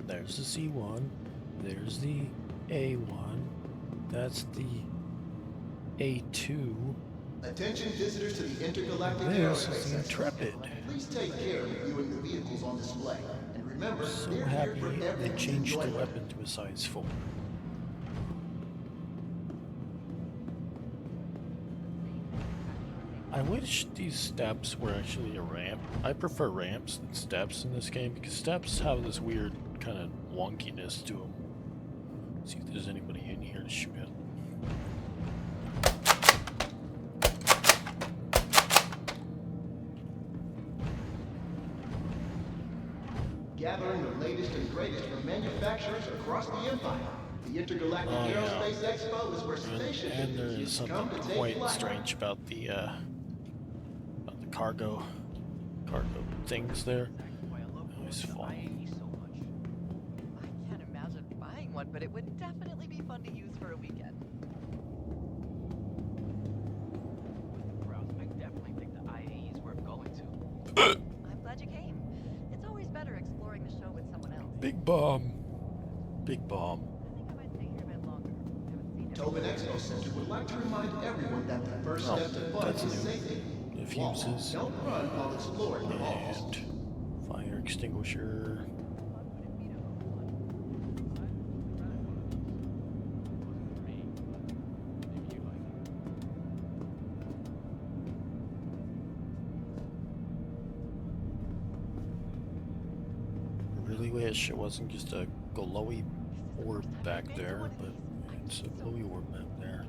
There's the C1. There's the A1. That's the A2. Attention visitors to the Intergalactic This Aerospace is the Expo. Intrepid. Please take care of viewing the vehicles on display. And remember, So they're happy here for they everyone's changed the enjoyment. weapon to a size 4. I wish these steps were actually a ramp. I prefer ramps than steps in this game because steps have this weird kind of wonkiness to them. See if there's anybody in here to shoot at. Gathering the latest and greatest from manufacturers across the Empire. The Intergalactic Aerospace Expo is where spaceship And there is enthusiasts something come to take quite flight. strange about the cargo things there. Always fall. I can't imagine buying one, but it would definitely be fun to use for a weekend. I definitely think the IAE is worth going to. I'm glad you came. It's always better exploring the show with someone else. Big bomb. Big bomb. I think I might stay here a bit longer. Haven't seen Tobin Expo Center would like to remind everyone that the first step to fun that's is new. safety. Diffuses. Don't run while exploring the halls. And fire extinguisher. I really wish it wasn't just a glowy orb back there, but it's a glowy orb back there.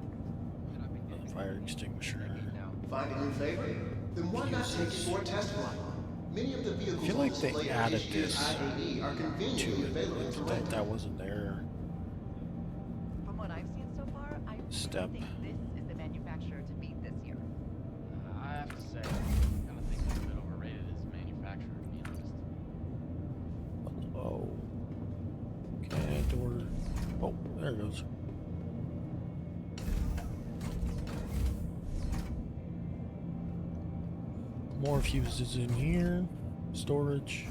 And a fire extinguisher. Find a new favorite? Then why not take it for a test flight? Many of the vehicles I feel on like they display at added this year's this IAE are to conveniently it. available to rent. That wasn't there. From what I've seen so far, I Step. think this is the manufacturer to beat this year. I have to say, I kind of think it's a bit overrated as a manufacturer, to be honest. Oh. Okay, door. Oh, there it goes. More fuses in here. Storage.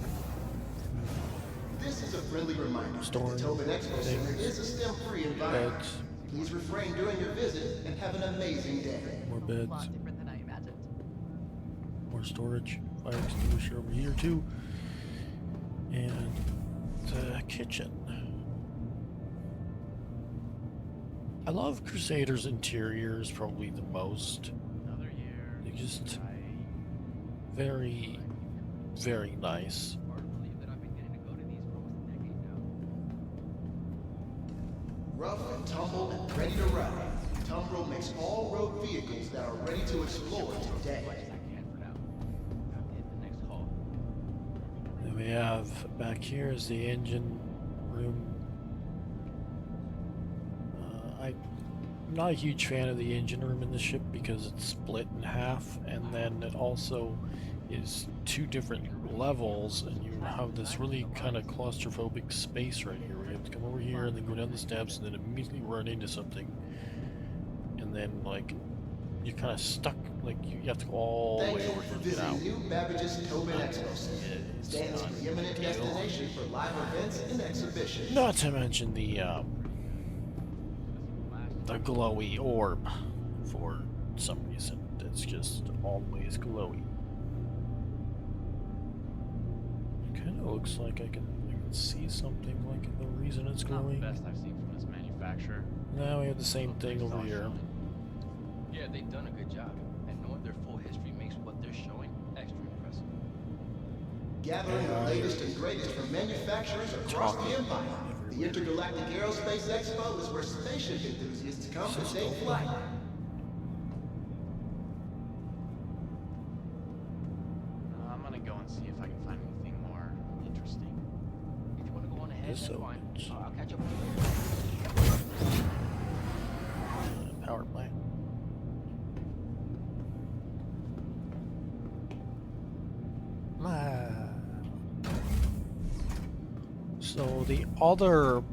This is a friendly reminder. Storing The Tobin Expo Center things. is a STEM-free environment. Beds. Please refrain during your visit and have an amazing day. More A beds. lot different than I imagined. More storage. Fire extinguisher over here too. And the kitchen. I love Crusader's interiors probably the most. Another year. They're just very, very nice. Hard to believe that I've been getting to go to these for almost a decade now. Rough and tumble and ready to ride. Tumbril makes all road vehicles that are ready to explore today. I can for now. Time to hit the next hall. Then we have back here is the engine room. I'm not a huge fan of the engine room in the ship because it's split in half, and then it also is 2 different levels, and you have this really kind of claustrophobic space right here where you have to come over here and then go down the steps and then immediately run into something, and then like you're kind of stuck, like you have to go all the Thank way you over for to get out. visiting New Babbage's Tobin Expo Center. It's Stands not preeminent ideal. destination for live events and exhibitions. Not to mention the glowy orb for some reason. It's just always glowy. It kind of looks like I can see something like the reason it's Not the glowing. best I've seen from this manufacturer. Now we have the same thing over here. Yeah, they've done a good job, and knowing their full history makes what they're showing extra impressive. Gathering the latest and greatest from manufacturers across the Empire. The Intergalactic Aerospace Expo is where spaceship enthusiasts come to take flight. I'm gonna go and see if I can find anything more interesting. If you want to go on ahead, This then fine. opens. I'll catch up with you later. Power plant. So the other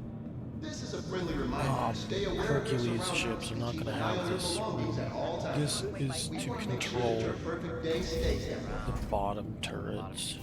This is a friendly reminder. Stay aware of your Hercules surroundings ships are and not keep going to an eye have on your this. belongings at all times. This is We to want to make sure control that your perfect day stays there. the bottom turrets.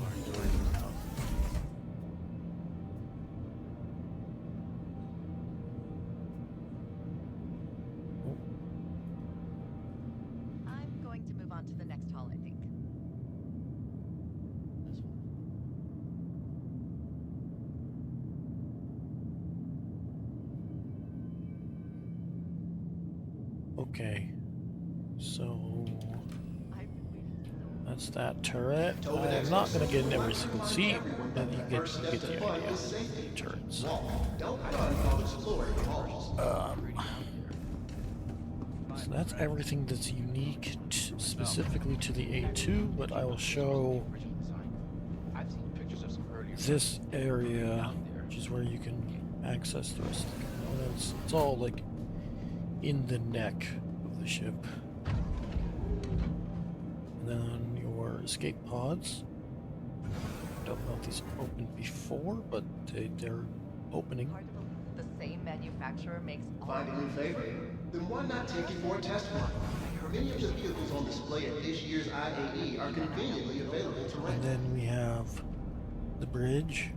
Okay. So I've been waiting so that's that turret. Tobin I'm Expo not gonna get in Center every likes to single remind seat, everyone but that you the get first step to the fun idea. is safety. Turrets. Don't run while exploring the halls. So that's everything that's unique specifically to the A2, but I will show this area, which is where you can access the rest of the components. It's all like in the neck of the ship. And then your escape pods. I don't know if these opened before, but they're opening. hard to believe that the same manufacturer makes all Find a new favorite? Then why not take it for a test run? Many of the vehicles on display at this year's IAE are conveniently available to rent. And then we have the bridge.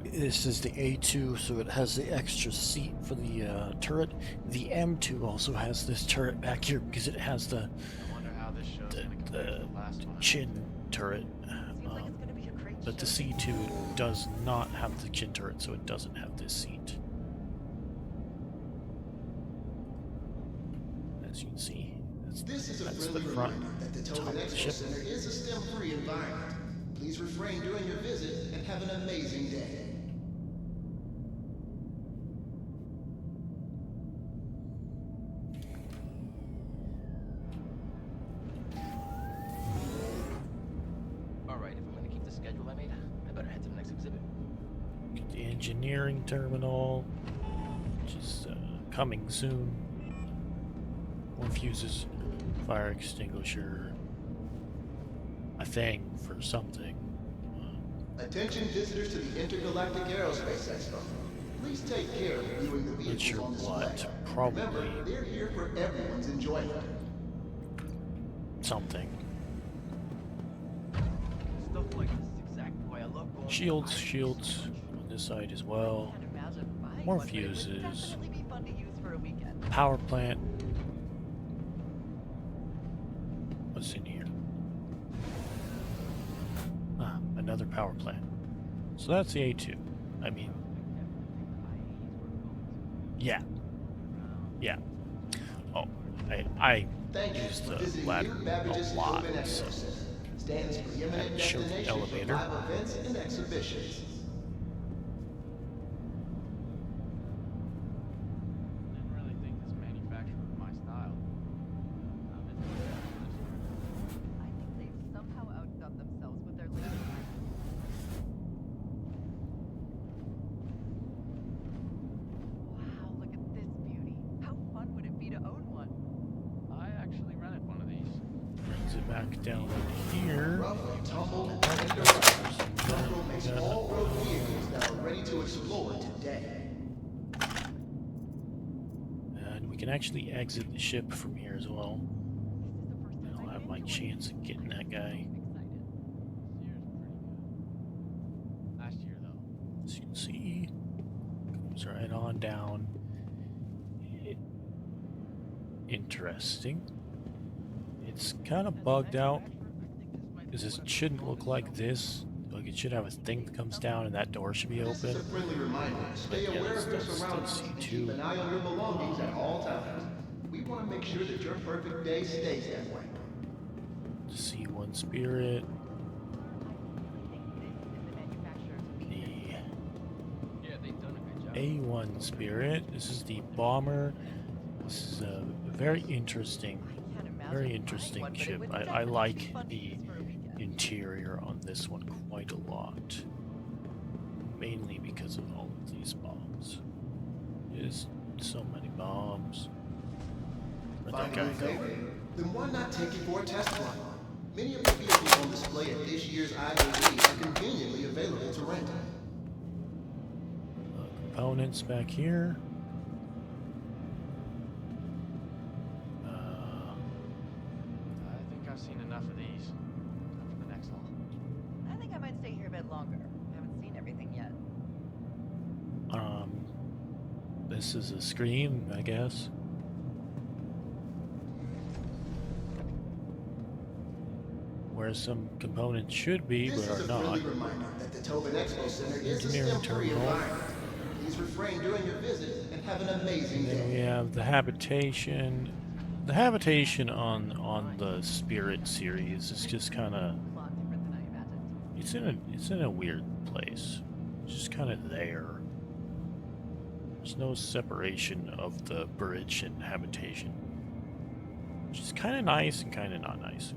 This is the A2, so it has the extra seat for the turret. The M2 also has this turret back here because it has the I wonder how this show's gonna compare to the last one. chin turret. Seems like it's gonna be a great But the show. C2 does not have the chin turret, so it doesn't have this seat. As you can see, This is a that's the friendly front reminder that the top Tobin of the Expo ship. Center is a STEM-free environment. Please refrain during your visit and have an amazing day. Alright, if I'm gonna keep the schedule I made, I better head to the next exhibit. Get the engineering terminal, which is coming soon. More fuses, fire extinguisher, a thing for something. Attention visitors to the Intergalactic Aerospace Expo. Please take care of viewing the Not vehicles sure on display. what. Probably Remember, they're here for everyone's enjoyment. something. Stuff like this is exactly why I love going. Shields on this side as well. Can't imagine buying More one, but it would fuses. definitely be fun to use for a weekend. Power plant. What's in here? Ah, another power plant. So that's the A2. I mean, yeah. Yeah. Oh, I Thank you use for the visiting ladder New a Babbage's lot. Tobin Expo So Center. Stands preeminent and show the destination elevator. for live events and exhibitions. Didn't really think this manufacturer was my style. I think they've somehow outdone themselves with their latest line. Wow, look at this beauty. How fun would it be to own one? I actually rented one of these. brings it back down here. Rough, tumble, and direct. Tumbril makes all-road vehicles that are ready to explore today. And we can actually exit the ship from here as well. This is the first time I'll I've have been my to one. chance of getting that guy. I'm excited. This year's pretty good. Last year, though. As you can see, comes right on down. Interesting. It's kind of bugged out because it shouldn't look like this. Like it should have a thing that comes down and that door should be This is open. a friendly reminder. Stay yeah, aware this of your does surroundings see and too. keep an eye on your belongings at all times. We want to make sure that your perfect day stays that way. C1 Spirit, I think this is the manufacturer's the weakness. Yeah, they've done a good job. A1 Spirit. This is the bomber. This is a very interesting, Can't imagine very buying interesting one, but it ship. would I definitely like be fun to the use for a weekend. interior on this one quite a lot. Mainly because of all of these bombs. There's so many bombs. Where'd that Find a guy new go? favorite? Then why not take it for a test run? Many of the vehicles on display at this year's IAE are conveniently available to rent. Components back here. I think I've seen enough of these. Time for the next haul. I think I might stay here a bit longer. I haven't seen everything yet. This is a scream, I guess. Where some components should be, This but is are a not. friendly reminder that the Tobin Expo Center is a Engineering STEM-free terminal. environment. Please refrain during your visit and have an amazing And then we day. have the habitation. The habitation on the Spirit series is just kind of, A lot different than I imagined. it's in a weird place. It's just kind of there. There's no separation of the bridge and habitation, which is kind of nice and kind of not nice.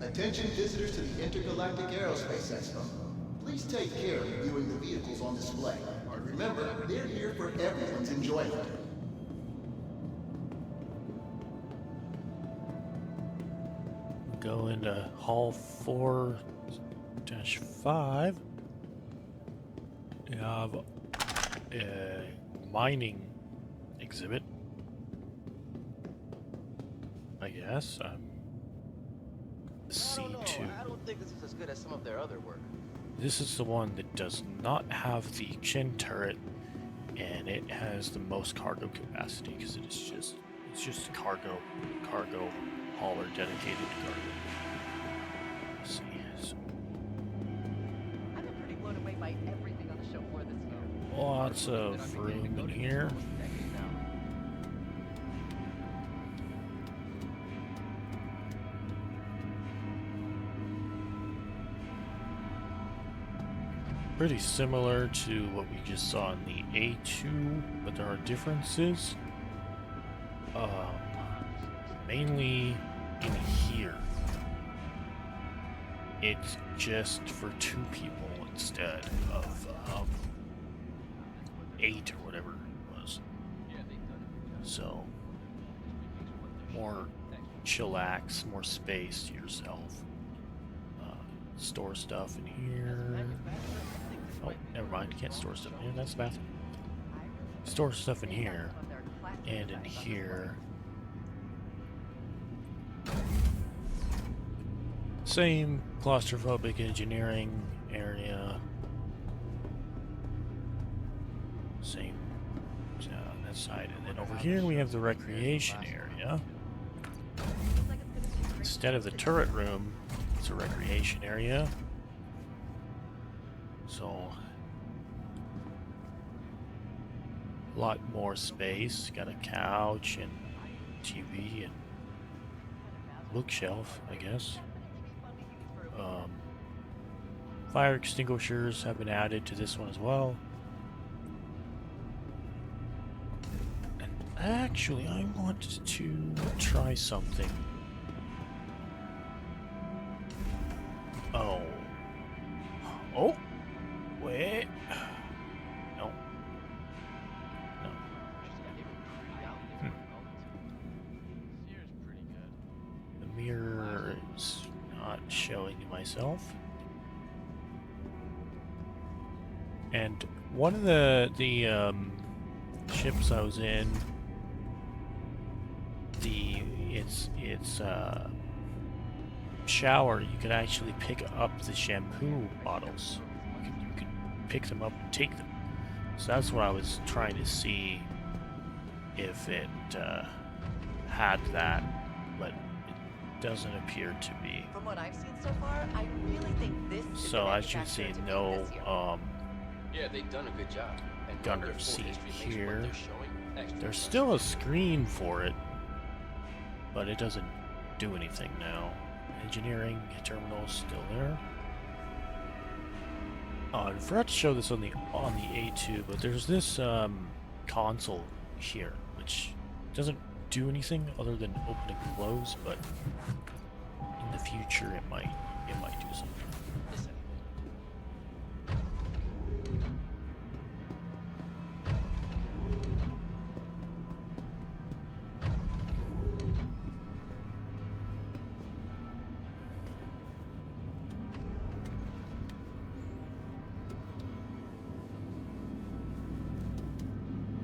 Attention visitors to the Intergalactic Aerospace Expo. Please take care of viewing the vehicles on display. Remember, they're here for everyone's enjoyment. Go into Hall 4-5. You have a mining exhibit. I guess. C2. I don't think this is as good as some of their other work. This is the one that does not have the chin turret, and it has the most cargo capacity because it's just a cargo hauler dedicated to cargo. Let's see. So, I've been pretty blown away by everything on the show floor this year. lots of room in here. Pretty similar to what we just saw in the A2, but there are differences. Mainly in here. It's just for 2 people instead of 8 or whatever it was. So, more chillax, more space to yourself. Store stuff in here. Oh, never mind. You can't store stuff in here. That's the bathroom. Store stuff in here. And in here. Same claustrophobic engineering area. Same on that side. And then over here we have the recreation area. Instead of the turret room, it's a recreation area. So, a lot more space. Got a couch and TV and bookshelf, I guess. Fire extinguishers have been added to this one as well. And actually, I wanted to try something. Oh. Oh! Wait. No. No. Here's pretty good. The mirror is not showing myself. And one of the ships I was in, its shower, you could actually pick up the shampoo bottles. You could pick them up and take them. So that's what I was trying to see if it had that, but it doesn't appear to be. From what I've seen so far, I really think this is So the as you can see, manufacturer to beat no this year. Yeah, they've done a good job. And Gunner their full seat history makes what here. they're showing extra There's impressive. still a screen for it, but it doesn't do anything now. Engineering terminal still there. I forgot to show this on the A2, but there's this console here, which doesn't do anything other than open and close, but in the future it might do something. Listen,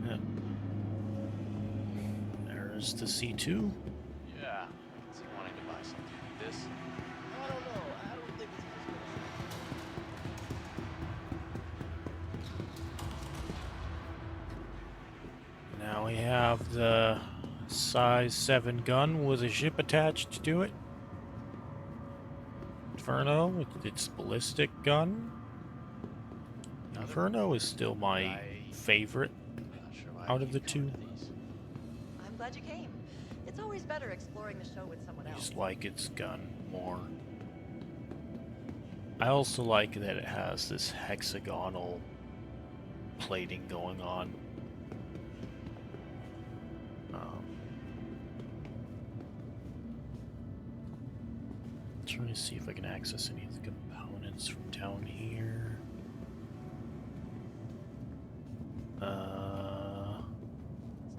Yeah. There's the C2. Yeah, I can see wanting to buy something like this. I don't know. I don't think this is as good as Now we have the size 7 gun with a ship attached to it. Inferno with its ballistic gun. Inferno is still my favorite Not sure why I out of the keep coming two. to these. I'm glad you came. It's always better exploring the show with someone I else. just like its gun more. I also like that it has this hexagonal plating going on. Trying to see if I can access any of the components from down here. It's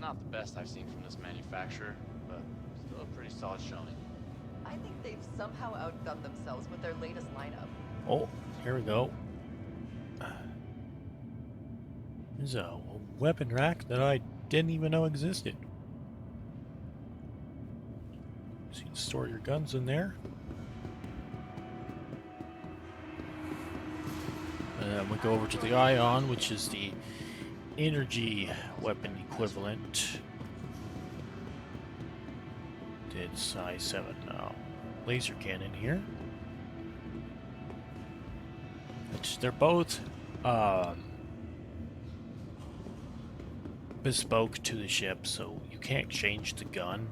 not the best I've seen from this manufacturer, but still a pretty solid showing. I think they've somehow outdone themselves with their latest lineup. Oh, here we go. There's a weapon rack that I didn't even know existed. So you can store your guns in there. And then we go over to the Ion, which is the energy weapon equivalent. Did size 7 laser cannon here. Which they're both bespoke to the ship, so you can't change the gun.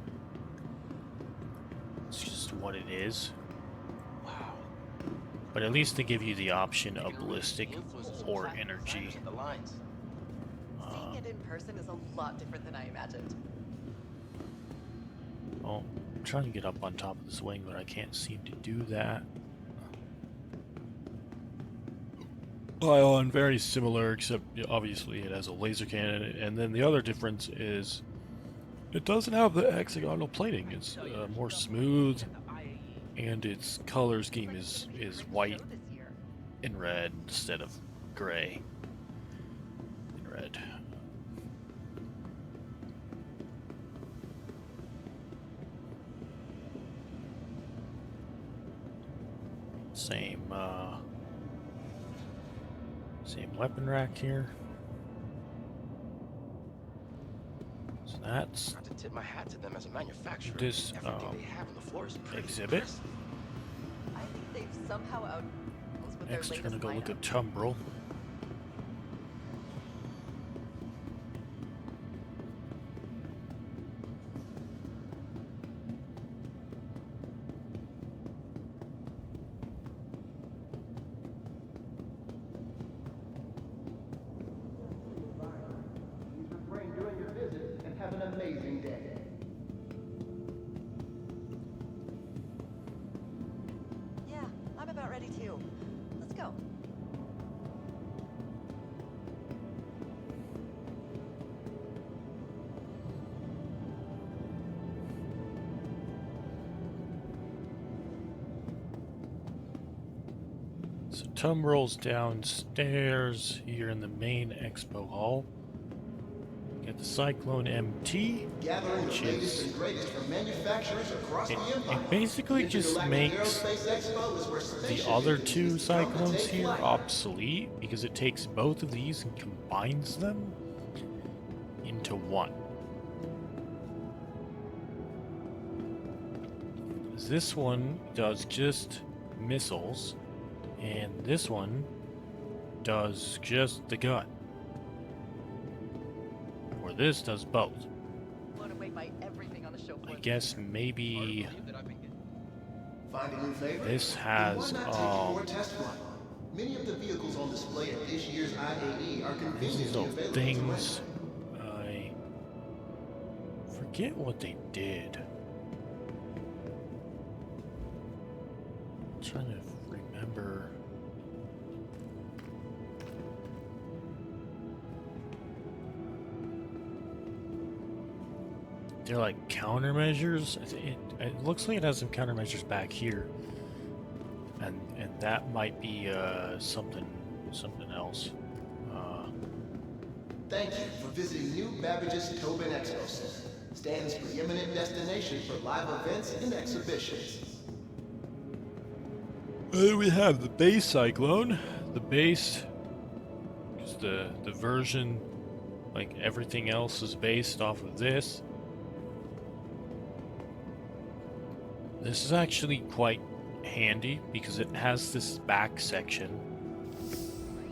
It's just what it is. Wow. But at least they give you the option You of can really see ballistic the influences of or plastic energy. designers at the lines. Seeing it in person is a lot different than I imagined. Oh, I'm trying to get up on top of this wing, but I can't seem to do that. Ion, very similar, except obviously it has a laser cannon, and then the other difference is it doesn't have the hexagonal plating. It's more smooth, and its color scheme is white Show this year. and red instead of gray and red. Same weapon rack here. So that's Not to tip my hat to them as a manufacturer. this Everything they have on the floor is pretty exhibit. impressive. I think they've somehow outdone themselves with Next, their we're gonna latest go look lineup. at Tumbril. Please refrain during your visit and have an amazing day. Yeah, I'm about ready too. Let's go. So Tumbril's downstairs here in the main expo hall. Get the Cyclone MT. Gathering Which the latest is- and greatest from manufacturers across It, the empire. it basically The just Intergalactic makes Aerospace Expo is where the spaceship other two enthusiasts come to Cyclones take here flight. obsolete because it takes both of these and combines them into one. This one does just missiles, and this one does just the gun. Or this does both. Blown away by everything on the show floor. I guess maybe Find a new favorite? this Then has why not take it for a test flight? Many of the vehicles on display at this year's IAE are these conveniently little available things. to rent. I forget what they did. I'm trying to remember. They're like countermeasures. It looks like it has some countermeasures back here, and that might be something else. Thank you for visiting New Babbage's Tobin Expo Center. Stan's preeminent destination for live events and exhibitions. Then we have the base Cyclone. The base is the version, like everything else is based off of this. This is actually quite handy because it has this back section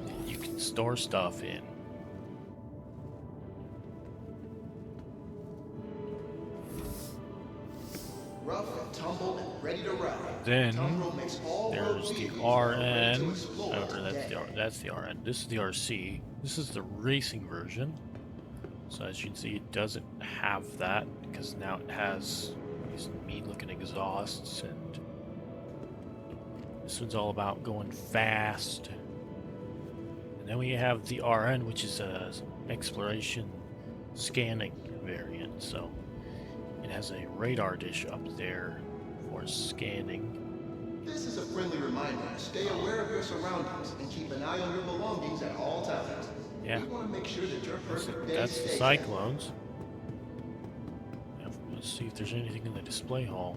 that you can store stuff in. Rough and tumble and ready to ride. Then Tumbril makes all road there's the vehicles that are ready to RN. explore Or today. that's the RN. This is the RC. This is the racing version. So as you can see, it doesn't have that because now it has these mean-looking exhausts, and this one's all about going fast. And then we have the RN, which is a exploration scanning variant. So it has a radar dish up there for scanning. This is a friendly reminder. Stay aware of your surroundings and keep an eye on your belongings at all times. Yeah. We want to make sure that your perfect day That's the stays Cyclones. Let's see if there's anything in the display hall.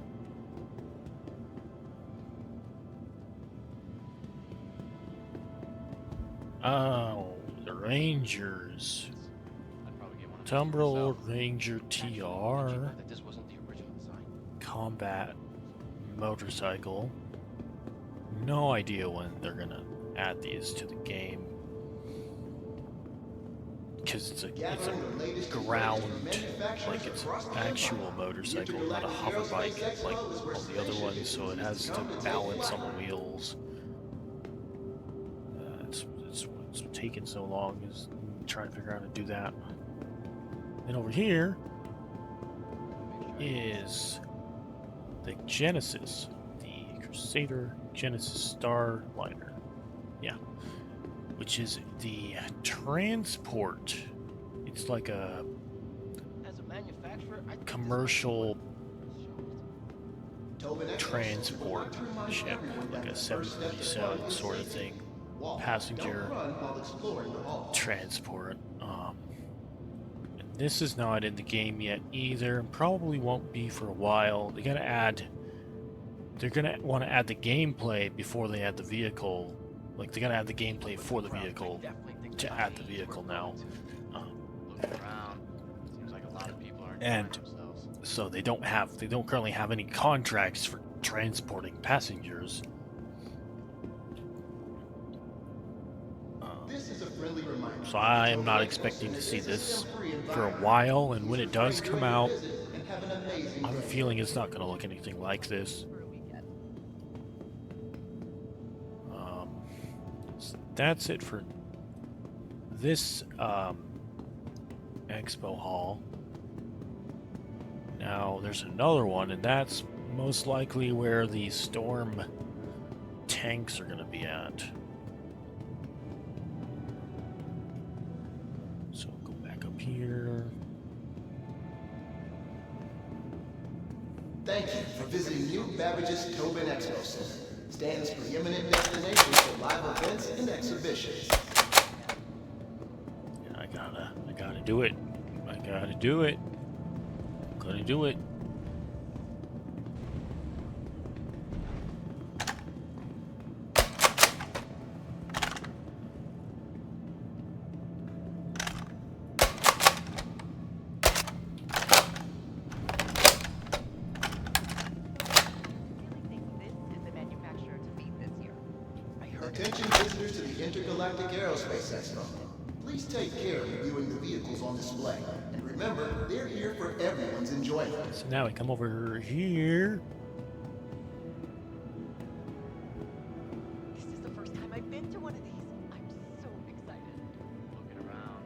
Oh, the Rangers. I'd probably get one of these Tumbril myself. Ranger Actually, did you TR. know that this wasn't the original design? Combat motorcycle. No idea when they're gonna add these to the game. Because it's a Gathering the latest and ground, greatest from manufacturers like it's an across the actual empire. motorcycle, The not a hover Intergalactic bike Aerospace like Expo is where all the other spaceship ones, so it has enthusiasts to come to take balance on flight. the wheels. It's taking so long is trying to figure out how to do that. And over here is the Genesis, the Crusader Genesis Starliner. Yeah. Which is the transport. It's like a As a manufacturer, I think this commercial Tobin Expo transport would like to remind ship, everyone like that a the first step to 737 flight is sort of safety. thing. Walk, Passenger don't run while exploring the hall. transport. And this is not in the game yet either, and probably won't be for a while. They're gonna want to add the gameplay before they add the vehicle. Like they're gonna add the gameplay for the vehicle to add the vehicle now. Looking around, seems like a lot of people are And- enjoying themselves. So they don't currently have any contracts for transporting passengers. This is a friendly reminder. So I am Tobin not Expo expecting to Center see is a this scam-free for a environment. while, and when Use it your does brain come during your out, visit and have an amazing I have a day. feeling it's not going to look anything like this. For a weekend. So that's it for this expo hall. Now there's another one, and that's most likely where the storm tanks are going to be at. So go back up here. Thank you for visiting New Babbage's Tobin Expo Center. Stanton's preeminent destination for live events and exhibitions. Yeah, I gotta do it. I gotta do it. Gonna do it. I really think this is the manufacturer to beat this year. I heard it. Attention visitors to the Intergalactic Aerospace Expo. Please take care of reviewing the vehicles on display. And remember, they're here for everyone's enjoyment. So now we come over here. This is the first time I've been to one of these. I'm so excited. Looking around.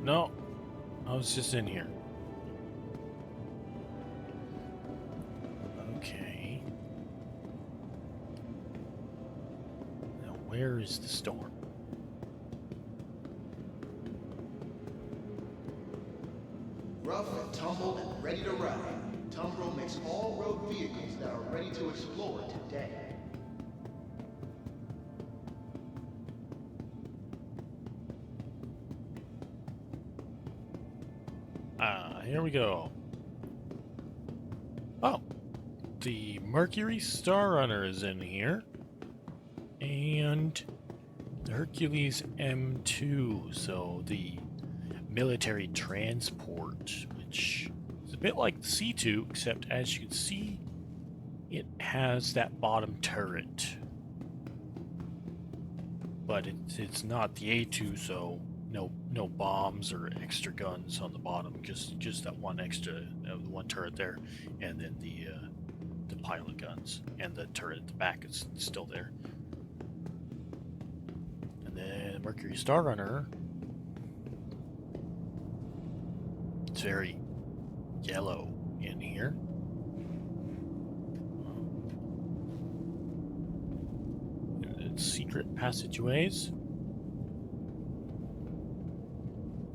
No, I was just in here. Okay. Now where is the storm? Rough and tumble and ready to ride. Tumbril makes all road vehicles that are ready to explore today. Here we go. Oh, the Mercury Star Runner is in here, and the Hercules M2. So the military transport, which is a bit like the C2, except as you can see, it has that bottom turret. But it's not the A2, so no bombs or extra guns on the bottom. Just that one extra, one turret there, and then the pilot guns, and the turret at the back is still there. And then Mercury Star Runner. It's very yellow in here. Secret passageways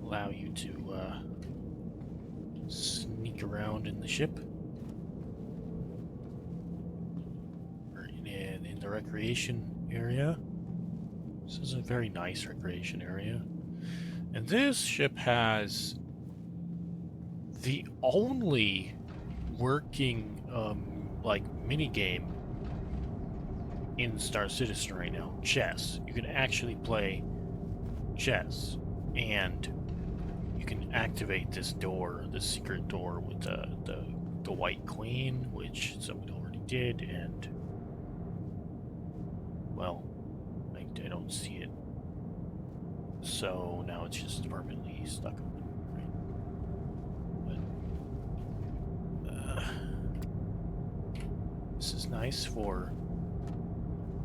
allow you to sneak around in the ship, or in the recreation area. This is a very nice recreation area, and this ship has the only working like mini game in Star Citizen right now, chess. You can actually play chess, and you can activate this door, this secret door with the White Queen, which somebody already did, and well, I don't see it. So now it's just permanently stuck open, right? But this is nice for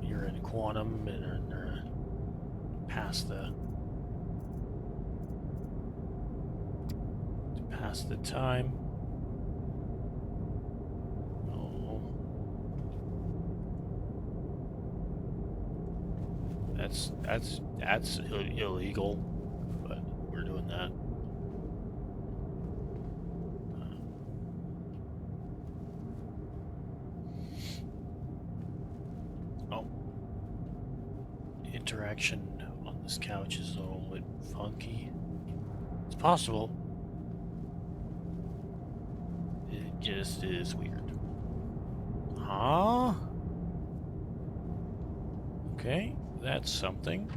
you're in quantum and past the time. Oh, that's illegal, but we're doing that. Interaction on this couch is a little bit funky. It's possible. It just is weird. Huh? Okay, that's something.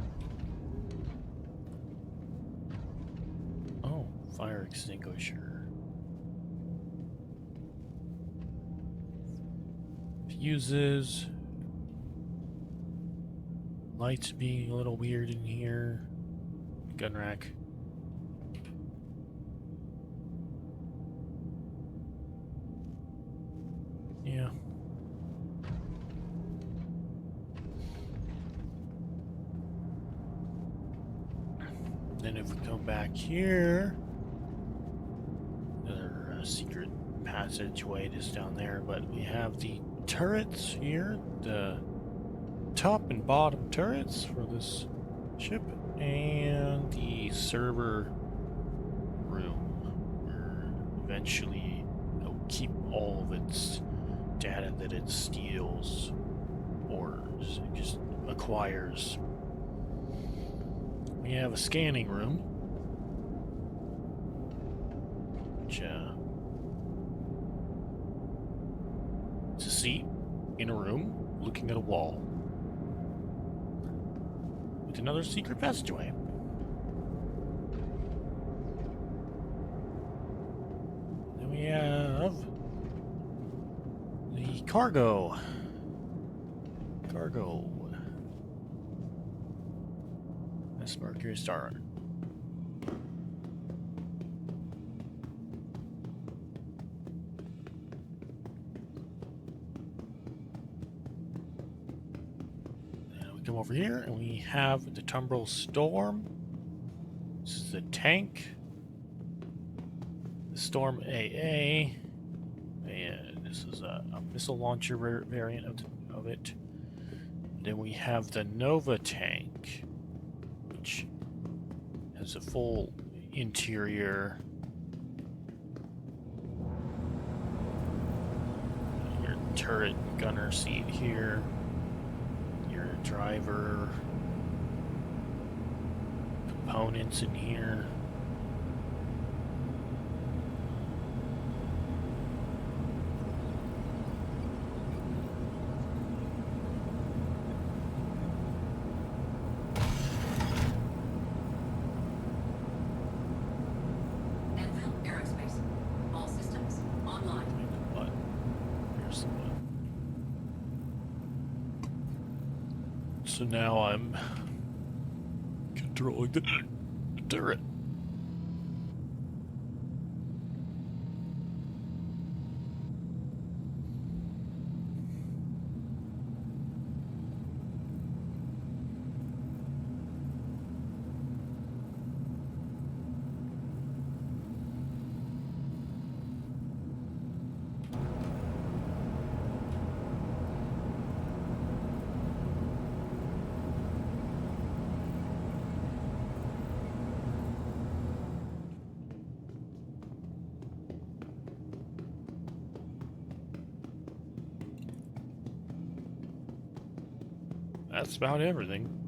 Oh, fire extinguisher. Fuses. Lights being a little weird in here. Gun rack. Yeah. Then if we come back here, another secret passageway just down there, but we have the turrets here, the top and bottom turrets for this ship, and the server room where eventually it'll keep all of its data that it steals or just acquires. We have a scanning room, which it's a seat in a room looking at a wall with another secret passageway. Then we have the cargo. That's Mercury Star Runner. Come over here and we have the Tumbril Storm. This is the tank. The Storm AA. And this is a missile launcher variant of it. And then we have the Nova tank, which has a full interior. Your turret gunner seat here. Driver components in here. Aerospace. All systems online. Here's the button. So now I'm controlling the turret. That's about everything.